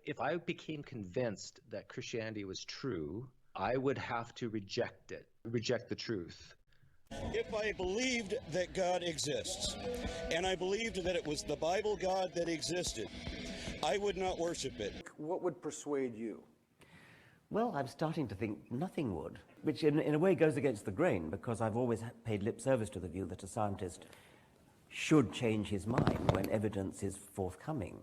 If I became convinced that Christianity was true, I would have to reject it, reject the truth. If I believed that God exists, and I believed that it was the Bible God that existed, I would not worship it. What would persuade you? Well, I'm starting to think nothing would, which in a way goes against the grain, because I've always paid lip service to the view that a scientist should change his mind when evidence is forthcoming.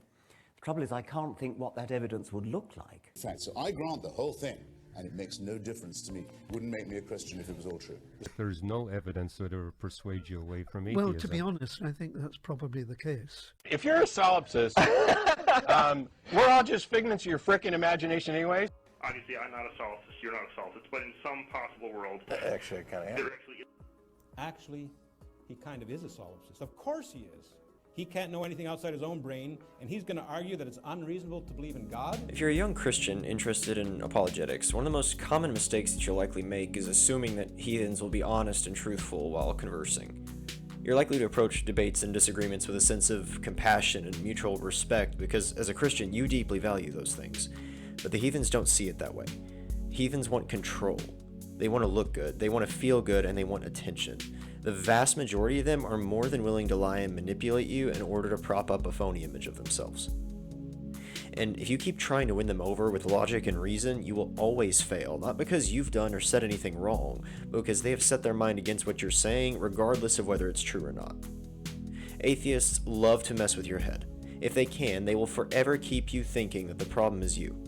The trouble is, I can't think what that evidence would look like. In fact, so I grant the whole thing, and it makes no difference to me. Wouldn't make me a Christian if it was all true. There's no evidence that would persuade you away from atheism. Well, to be honest, I think that's probably the case. If you're a solipsist, we're all just figments of your frickin' imagination anyways. Obviously, I'm not a solipsist, you're not a solipsist, but in some possible world, Actually, I kind of am. Actually, he kind of is a solipsist. Of course he is. He can't know anything outside his own brain, and he's going to argue that it's unreasonable to believe in God? If you're a young Christian interested in apologetics, one of the most common mistakes that you'll likely make is assuming that heathens will be honest and truthful while conversing. You're likely to approach debates and disagreements with a sense of compassion and mutual respect because, as a Christian, you deeply value those things. But the heathens don't see it that way. Heathens want control. They want to look good, they want to feel good, and they want attention. The vast majority of them are more than willing to lie and manipulate you in order to prop up a phony image of themselves. And if you keep trying to win them over with logic and reason, you will always fail, not because you've done or said anything wrong, but because they have set their mind against what you're saying, regardless of whether it's true or not. Atheists love to mess with your head. If they can, they will forever keep you thinking that the problem is you.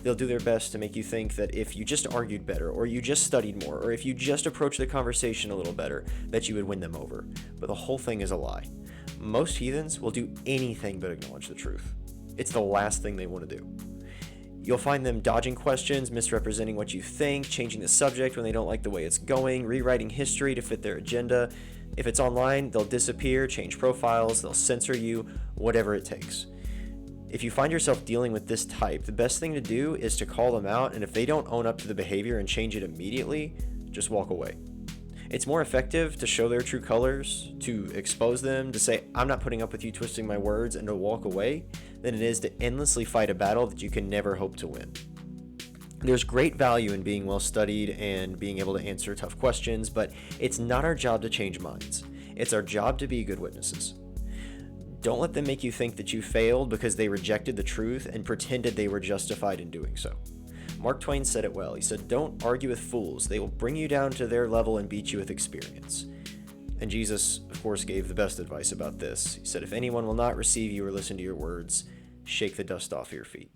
They'll do their best to make you think that if you just argued better, or you just studied more, or if you just approached the conversation a little better, that you would win them over. But the whole thing is a lie. Most heathens will do anything but acknowledge the truth. It's the last thing they want to do. You'll find them dodging questions, misrepresenting what you think, changing the subject when they don't like the way it's going, rewriting history to fit their agenda. If it's online, they'll disappear, change profiles, they'll censor you, whatever it takes. If you find yourself dealing with this type, the best thing to do is to call them out, and if they don't own up to the behavior and change it immediately, just walk away. It's more effective to show their true colors, to expose them, to say, I'm not putting up with you twisting my words, and to walk away, than it is to endlessly fight a battle that you can never hope to win. There's great value in being well studied and being able to answer tough questions, but it's not our job to change minds. It's our job to be good witnesses. Don't let them make you think that you failed because they rejected the truth and pretended they were justified in doing so. Mark Twain said it well. He said, don't argue with fools. They will bring you down to their level and beat you with experience. And Jesus, of course, gave the best advice about this. He said, if anyone will not receive you or listen to your words, shake the dust off your feet.